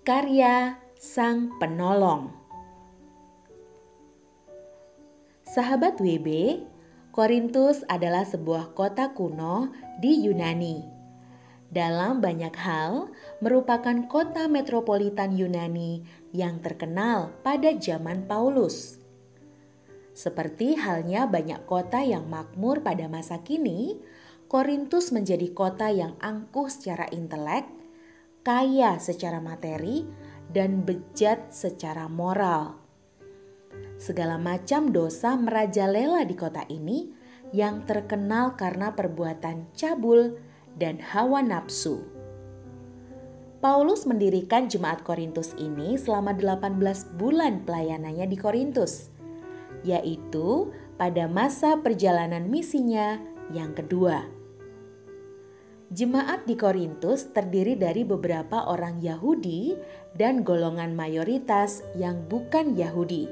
Karya Sang Penolong. Sahabat WB, Korintus adalah sebuah kota kuno di Yunani. Dalam banyak hal, merupakan kota metropolitan Yunani yang terkenal pada zaman Paulus. Seperti halnya banyak kota yang makmur pada masa kini, Korintus menjadi kota yang angkuh secara intelek, kaya secara materi, dan bejat secara moral. Segala macam dosa merajalela di kota ini yang terkenal karena perbuatan cabul dan hawa nafsu. Paulus mendirikan jemaat Korintus ini selama 18 bulan pelayanannya di Korintus, yaitu pada masa perjalanan misinya yang kedua. Jemaat di Korintus terdiri dari beberapa orang Yahudi dan golongan mayoritas yang bukan Yahudi,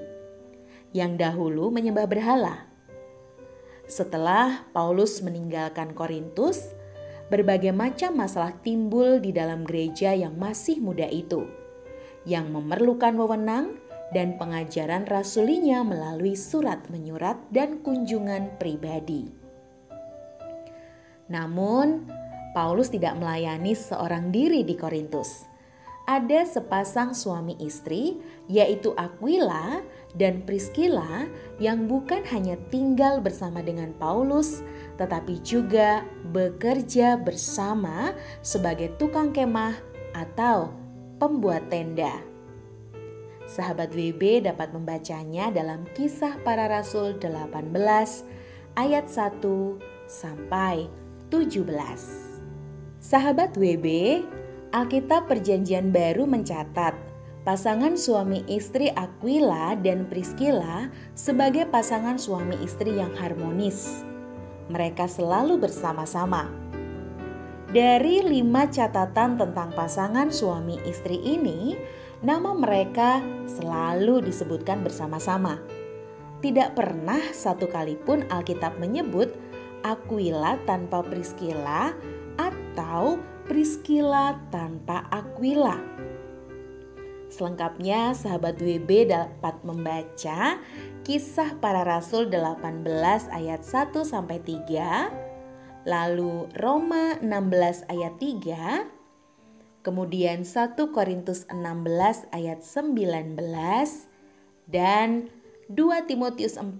yang dahulu menyembah berhala. Setelah Paulus meninggalkan Korintus, berbagai macam masalah timbul di dalam gereja yang masih muda itu, yang memerlukan wewenang dan pengajaran rasulinya melalui surat menyurat dan kunjungan pribadi. Namun, Paulus tidak melayani seorang diri di Korintus. Ada sepasang suami istri, yaitu Aquila dan Priscilla, yang bukan hanya tinggal bersama dengan Paulus, tetapi juga bekerja bersama sebagai tukang kemah atau pembuat tenda. Sahabat WB dapat membacanya dalam Kisah Para Rasul 18 ayat 1 sampai 17. Sahabat WB, Alkitab Perjanjian Baru mencatat pasangan suami istri Aquila dan Priscilla sebagai pasangan suami istri yang harmonis. Mereka selalu bersama-sama. Dari 5 catatan tentang pasangan suami istri ini, nama mereka selalu disebutkan bersama-sama. Tidak pernah satu kali pun Alkitab menyebut Aquila tanpa Priscilla atau Priscilla tanpa Aquila. Selengkapnya sahabat WB dapat membaca Kisah Para Rasul 18 ayat 1 sampai 3, lalu Roma 16 ayat 3, kemudian 1 Korintus 16 ayat 19 dan 2 Timotius 4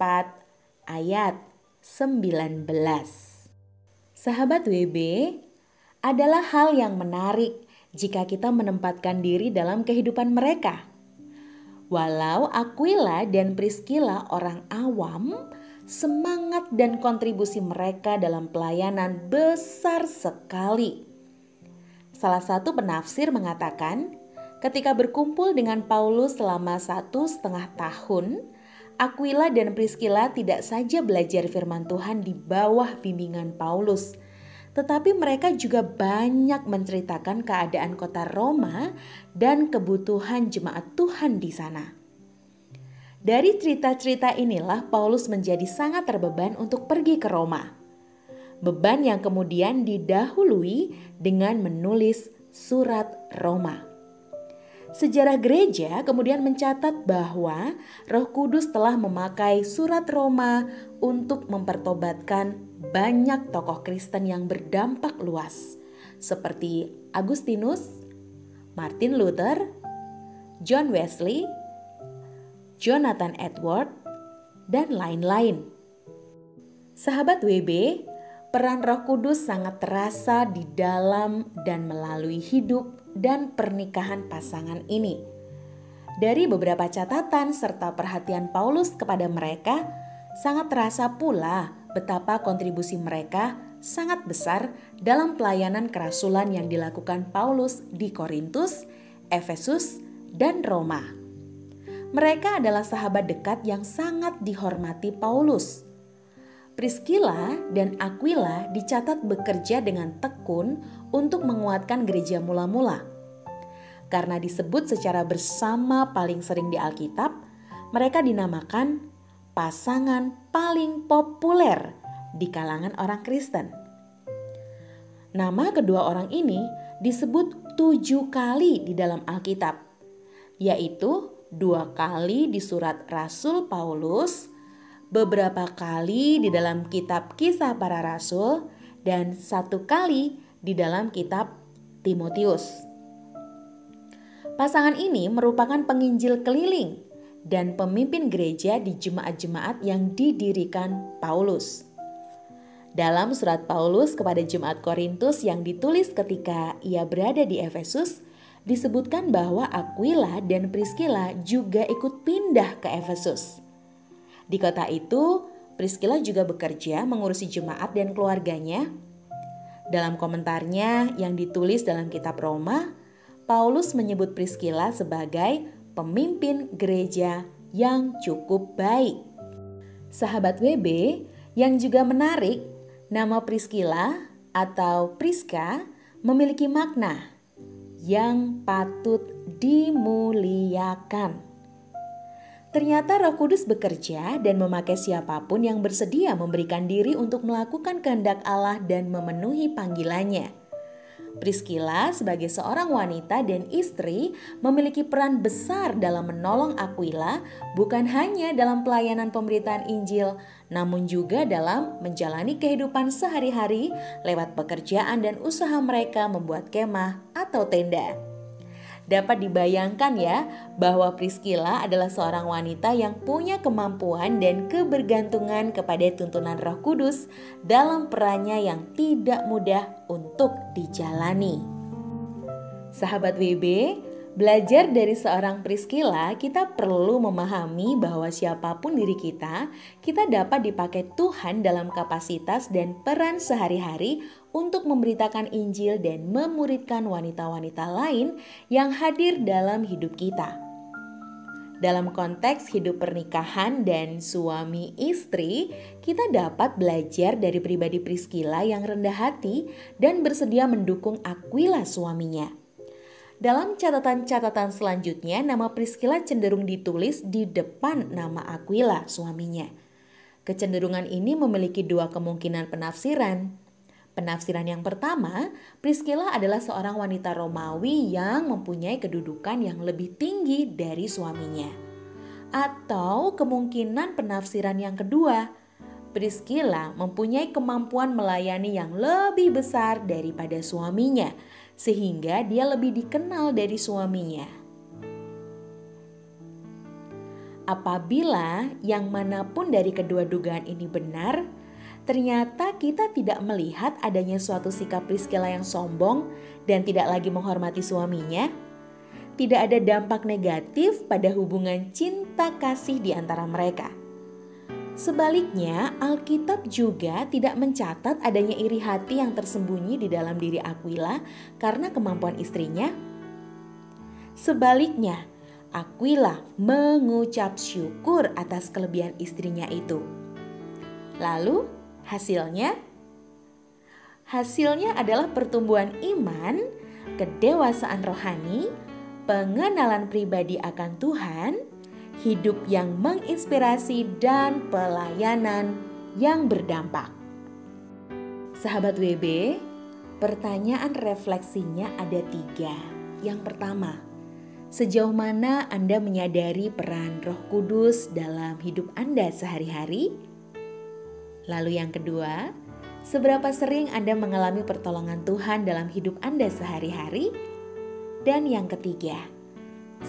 ayat 19. Sahabat WB, adalah hal yang menarik jika kita menempatkan diri dalam kehidupan mereka. Walau Aquila dan Priscilla orang awam, semangat dan kontribusi mereka dalam pelayanan besar sekali. Salah satu penafsir mengatakan, ketika berkumpul dengan Paulus selama 1,5 tahun, Aquila dan Priscilla tidak saja belajar firman Tuhan di bawah bimbingan Paulus, tetapi mereka juga banyak menceritakan keadaan kota Roma dan kebutuhan jemaat Tuhan di sana. Dari cerita-cerita inilah Paulus menjadi sangat terbeban untuk pergi ke Roma. Beban yang kemudian didahului dengan menulis surat Roma. Sejarah gereja kemudian mencatat bahwa Roh Kudus telah memakai surat Roma untuk mempertobatkan banyak tokoh Kristen yang berdampak luas, seperti Agustinus, Martin Luther, John Wesley, Jonathan Edwards, dan lain-lain. Sahabat WB, peran Roh Kudus sangat terasa di dalam dan melalui hidup dan pernikahan pasangan ini. Dari beberapa catatan serta perhatian Paulus kepada mereka, sangat terasa pula betapa kontribusi mereka sangat besar dalam pelayanan kerasulan yang dilakukan Paulus di Korintus, Efesus, dan Roma. Mereka adalah sahabat dekat yang sangat dihormati Paulus. Priscilla dan Aquila dicatat bekerja dengan tekun untuk menguatkan gereja mula-mula. Karena disebut secara bersama paling sering di Alkitab, mereka dinamakan pasangan paling populer di kalangan orang Kristen. Nama kedua orang ini disebut 7 kali di dalam Alkitab, yaitu 2 kali di surat Rasul Paulus, beberapa kali di dalam kitab Kisah Para Rasul, dan 1 kali di dalam kitab Timotius. Pasangan ini merupakan penginjil keliling dan pemimpin gereja di jemaat-jemaat yang didirikan Paulus. Dalam surat Paulus kepada jemaat Korintus yang ditulis ketika ia berada di Efesus, disebutkan bahwa Aquila dan Priscilla juga ikut pindah ke Efesus. Di kota itu, Priscilla juga bekerja mengurusi jemaat dan keluarganya. Dalam komentarnya yang ditulis dalam kitab Roma, Paulus menyebut Priscilla sebagai pemimpin gereja yang cukup baik. Sahabat WB, yang juga menarik, nama Priscilla atau Priska memiliki makna yang patut dimuliakan. Ternyata Roh Kudus bekerja dan memakai siapapun yang bersedia memberikan diri untuk melakukan kehendak Allah dan memenuhi panggilannya. Priscilla sebagai seorang wanita dan istri memiliki peran besar dalam menolong Aquila, bukan hanya dalam pelayanan pemberitaan Injil, namun juga dalam menjalani kehidupan sehari-hari lewat pekerjaan dan usaha mereka membuat kemah atau tenda. Dapat dibayangkan ya bahwa Priscilla adalah seorang wanita yang punya kemampuan dan kebergantungan kepada tuntunan Roh Kudus dalam perannya yang tidak mudah untuk dijalani. Sahabat WB, belajar dari seorang Priscilla, kita perlu memahami bahwa siapapun diri kita dapat dipakai Tuhan dalam kapasitas dan peran sehari-hari untuk memberitakan Injil dan memuridkan wanita-wanita lain yang hadir dalam hidup kita. Dalam konteks hidup pernikahan dan suami istri, kita dapat belajar dari pribadi Priscilla yang rendah hati dan bersedia mendukung Aquila suaminya. Dalam catatan-catatan selanjutnya, nama Priscilla cenderung ditulis di depan nama Aquila suaminya. Kecenderungan ini memiliki 2 kemungkinan penafsiran. Penafsiran yang pertama, Priscilla adalah seorang wanita Romawi yang mempunyai kedudukan yang lebih tinggi dari suaminya. Atau kemungkinan penafsiran yang kedua, Priscilla mempunyai kemampuan melayani yang lebih besar daripada suaminya, sehingga dia lebih dikenal dari suaminya. Apabila yang manapun dari kedua dugaan ini benar, ternyata kita tidak melihat adanya suatu sikap Priscilla yang sombong dan tidak lagi menghormati suaminya. Tidak ada dampak negatif pada hubungan cinta kasih di antara mereka. Sebaliknya, Alkitab juga tidak mencatat adanya iri hati yang tersembunyi di dalam diri Aquila karena kemampuan istrinya. Sebaliknya, Aquila mengucap syukur atas kelebihan istrinya itu. Lalu, hasilnya adalah pertumbuhan iman, kedewasaan rohani, pengenalan pribadi akan Tuhan, hidup yang menginspirasi, dan pelayanan yang berdampak. Sahabat WB, pertanyaan refleksinya ada 3. Yang pertama, sejauh mana Anda menyadari peran Roh Kudus dalam hidup Anda sehari-hari? Lalu yang kedua, seberapa sering Anda mengalami pertolongan Tuhan dalam hidup Anda sehari-hari? Dan yang ketiga,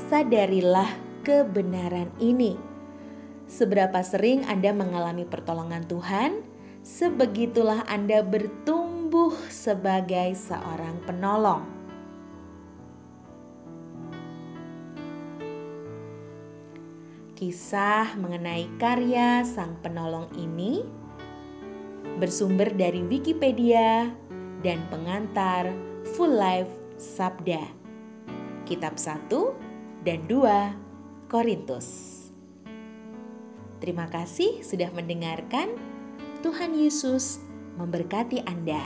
sadarilah kebenaran ini. Seberapa sering Anda mengalami pertolongan Tuhan, sebegitulah Anda bertumbuh sebagai seorang penolong. Kisah mengenai karya sang penolong ini bersumber dari Wikipedia dan pengantar Full Life Sabda, Kitab 1 dan 2 Korintus. Terima kasih sudah mendengarkan. Tuhan Yesus memberkati Anda.